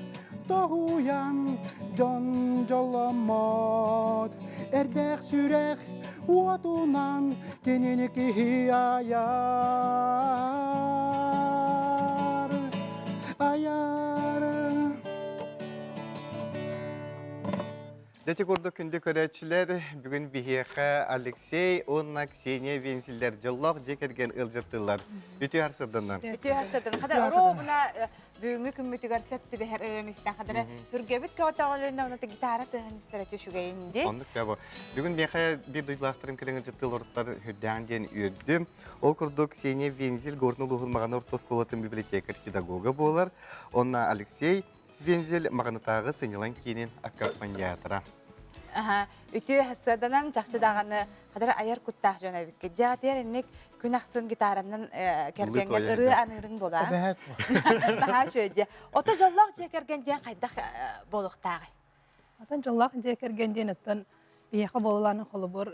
тоғуян, жон жоломот. Эрдек сүрек уатунан, кенini ки аяр. Аяр. Дәте көрді күнді көрәтшілер, бүгін бихеха Алексей, онна Ксения Венсилдер жыллақ жекерген ылжыттылар. Үті арсырдынан. Үті арсырдынан. Қадар ұру бұна бүгінгі күммітігер сөпті бәхер өреністен. Қадар үргебіт көтағыларына оныты гитара тұғыныстар әчі шүгейінде. Ондық кәбі. Бүгін беха бір дұйлақтырым кіріңі жыттыл ұрттар хүрдәңден үрді. Ол күрді Ксения Вензил ғорны ұлғылмаған ұртос қолатын библиотекар педагога болар. Онна Алексей Вензил мағанытағы сынылан кейінен аккомпаниатора. Үті хасаданан жақшыдағаны қадар аяр күттақ жона бікке. Жағатер енек күн ақсын гитаранын кәргенген ұры анырын бола. Баға шөйде. Ота жоллақ жекергенден қайдақ болуқтағы? Atan jolлах жекергенден аттан бияқы болуланы қолы бұр.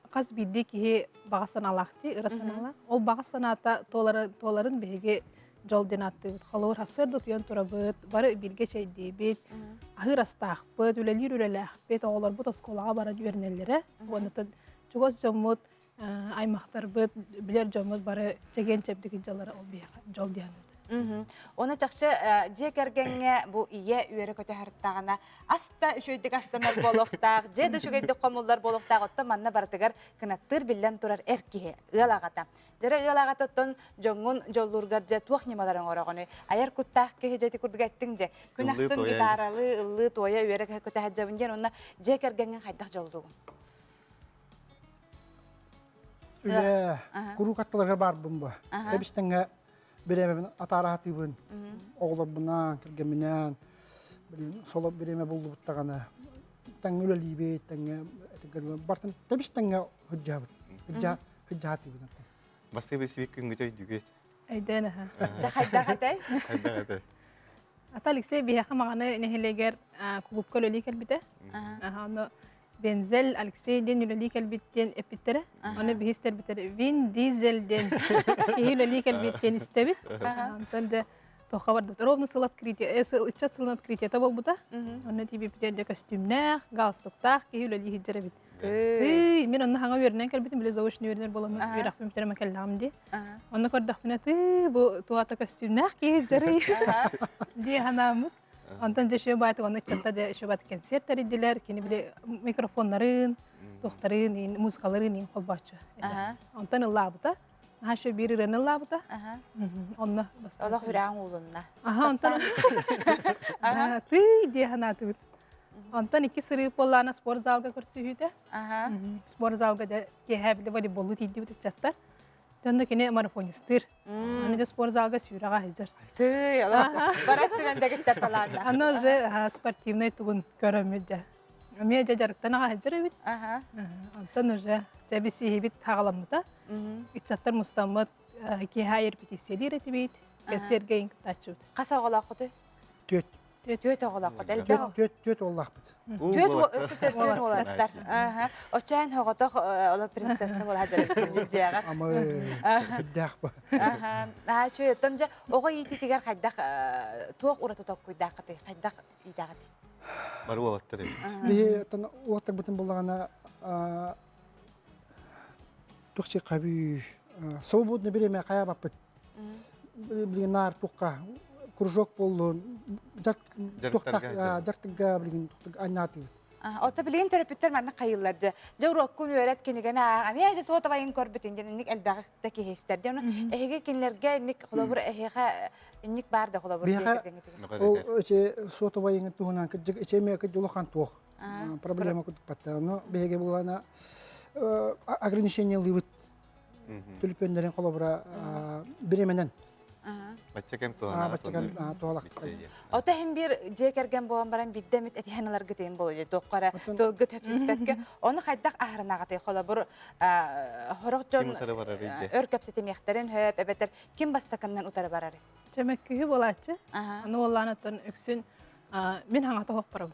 Қаз бидді кеге бағасын алақты, ұрасын ала. Ол бағасын ата толарын беге жол ден атты. Қолуыр хасырды туян тұра бұд, бары бірге шәйді бет, ахыр астақ бұд, үлелер үлеләқ бет, оғылар бұд осколаға бара жөрнелері. Онытын жүгіз жомыд, аймақтар бұд, білер жомыд бары жеген чәпдігі жалары ол бияға жол ден өт. Оны жақшы жекергенге бұл ие үйері көте харыттағына аста үшөйдік астанар болуқтақ, жеді шүгейдік қомылдар болуқтақ отты манна бардығар кінаттыр білен тұрар әркеге ұялағата. Дәрі ұялағата тұн жоңын жоллургар же туақ немаларын орағыны. Аяр күттақ кеге жеті күрдік әттің же. Күн ақсын гитаралы, ұлы, тойа үйері көте хаджабын онына жекергенген қайдақ жолдуғын. Үлі күру қаттыларға бар бұн ба. Әбістіңі Береме атаратыбын, оғлар бұнан, кіргеменен, солап береме болды бұттағаны. Тәңі өлі бейт, тәңі бартын, тәбіш тәңі хүджабыд, хүджатыбын. Басы бір себек күнгі төй дүгет. Әйден әхі. Қайдақ әтәй? Қайдақ әтәй. Ата Алексей бияқы мағаны нәхелегер клубқа өлі кәлбіті. Бензел Алексейден үлелі кәлбеттен әппеттері. Оны бейістер бітері. Вин Дизельден кейі үлелі кәлбеттен істебет. Антонда тоқа барды. Ровны сылат крития, үтчат сылат критията бол бұта. Оны тибе бітерде костюмнақ, галстуктақ кейі үлелі хиджері бет. Мен оны хаңа өрінен кәлбеттен, біле зауышын өрінер боламын. Өрақпен бітеріме кәллағым де. Оны көрдіқ біне, бұл туата костюмнақ кейі хиджері. Де ханамыд. Ondan da şöyle batı onu çatta şöyle batı konserler ediler, kini bile mikrofonların, doktorların, müzikaların kol bahçe. Ondan Allah bu da, ha şöyle biri rene Allah bu da. Onunla bastı. Allah hürağın oğlunla. Ondan. Tüy diye hanatı. Онтан iki сырып боллана спорт залга көрсүһүтэ. Спорт залга да кеһәбле волейболу тиди бит чаттар. Төнде кине марафонистер. Аны да спорт залга сүйрага хәҗер. Ты, барат түләндәге тәталарда. Аны же спортивный тугун көрөмөдә. Мен же жарыктан хәҗер бит. Онтан уже жабиси бит тагаламыта. Ичаттар мустамат кеһәйер битиседир бит. Кесергейн тачут. Каса оголакты? Төт. Төт оголакты. Элбә. Төт оллакты. Төт өсү төтөн олаттар. Очан хоготох ола принцесса бол хәдер дияга. Ама биддәхбә. Чөй тонҗа ого ити тигәр хәддәк туак ураты ток куйдакты. Хәддәк идагаты. Бар олаттар. Бе тан отак бутын булгана тукчы каби свободно береме кая бапыт. Билген нар тукка кружок болдун. Жактыга билген туктык айнаты. Ота билген терапевттер менә кайылларды. Жаурок күн өрәт кенегенә, әмәҗә сота вайын корбитен ник әлбәгә кехестер. Дәүне эһеге кинләргә ник хлобур эһеге ник барда хлобур дигән. О эче сота вайын тугынан кыҗык эчеме кыҗулыхан тук. Проблема күтүп патта. Но беге булгана ограничение ливыт. Төлпөндөрүн хлобура беременен. Бачакам туана. Бачакам туалак. Ота һәм бер җекерген булган баран биддәмит әтиһәналар гытен булды. Токкара тылгы тәпсиспәккә. Аны хәддәк ахрына гыты хлобур хорыктан өркәпсәте мехтерен һәп әбәтер ким бастаканнан утары барар. Җәмәккә булачы. Аны олланатын үксүн мен хаңа тохок барам.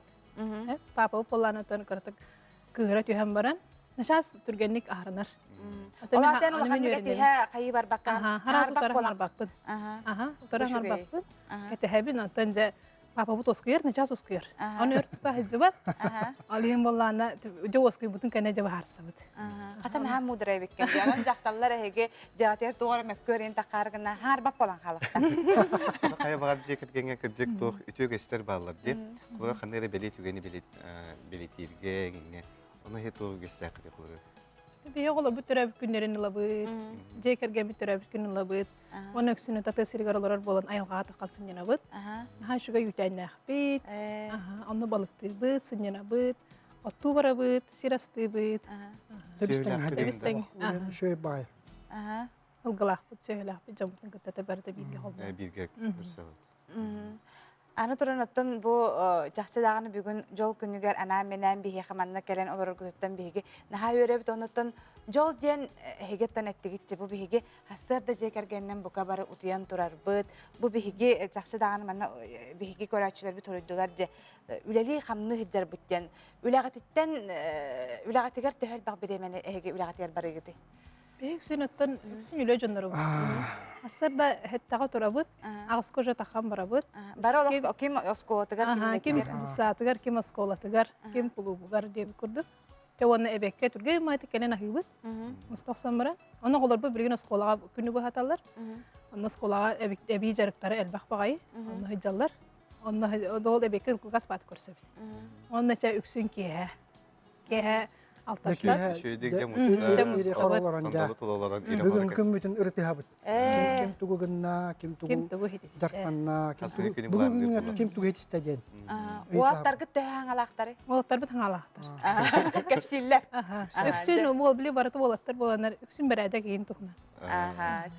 Папа олланатын кыртык кыгыра түһәм баран. Нашас тургенник ахрынар. Олатан улахан әтиһә кайы бар бакка. Харас утарар бакпын. Утарар бакпын. Кәтәһәбин антанҗа папа бу тоскыр, начас оскыр. Аны өртүтә хәҗибар. Алыйым боллана җоскый бутын кәнә җаба харсабыт. Хатан һәм мудрай биккән. Яган жакталлар әһеге җатер тугар мәккөрен тақаргына һәр бап болан халыкта. Кая багат җекергәнгә кирҗек тух үтүгә истер баллар дип. Буга хәнәре белет түгәне белетиргә гиңә. Оны һету гестәк дип кулы. Бия гола бүтерәп күннәрен лабыт. Җекергә бүтерәп күннәрен лабыт. Оны өксүне тата сиргаралар болан аялга тыккалсын гына бит. Шуга ютәннәх бит. Аны балыкты бит, сынына бит. Отту бара бит, сирасты бит. Тебистәң шөй бай. Алгалах бит, сөйләх бит, җамтын кытта бәрдә биргә халда. Биргә күрсәт. Аны турынаттан бу жакчы даганы бүгүн жол күнүгөр ана менен бие хаманна келен олор күттен биге наха өрөбүт онуттан жол ден хегеттен эттигитти бу биге хасырда жекергеннен бука бары утуян турар быт бу биге жакчы даганы манна биге көрөчүлөр бит төрөйдүлөр же үлели хамны хиджар буттен үлагатигер төһөл баг беремене эге үлагатигер барыгыты Бек сенаттан сүнүлө жоннору. Асырда хеттага турабыт, агыс кожа тахан барабыт. Баралык ким осколатыгар ким саатыгар, ким осколатыгар, ким кулубугар деп күрдүк. Те оны эбекке тургай майты келен ахыбыт. Мустаксан бара. Аны голор бу бирген осколага күнү бу хаталар. Аны осколага эби жарыктары элбак багай. Аны хыжаллар. Аны дол эбекке кылгас бат көрсөп. Аны ча үксүн кие. Кие Алташтар. Бүгін кім бүтін үрті хабыт. Кем тугу гынна, кем тугу дартанна, кем тугу хетістәден. Уаттарғы төһәң алақтары? Уаттар бұт хаң алақтар. Кәпсиллер. Өксін ол білі барыты олаттар боланар, өксін бір әді кейін тұқына.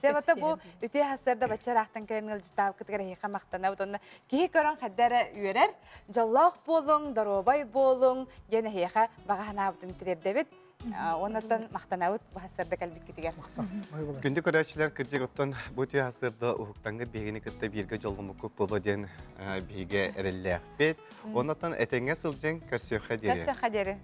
Себата бу үтө хасарда бачар ахтан керен ылжытап кытгара хиха мактана бутонна кихи көрөн хаддара үйрер жаллах болуң даробай болуң гене хиха багана бутын тирдебит онотон мактанабыт бу хасарда калбит китигер күндү көрөчүлөр кыржык оттон бу үтө хасарда ухуктанга бегени кытта бирге жолгуму көп боло ден биге эреллер бет онотон этеңге сылжың көрсөкө дере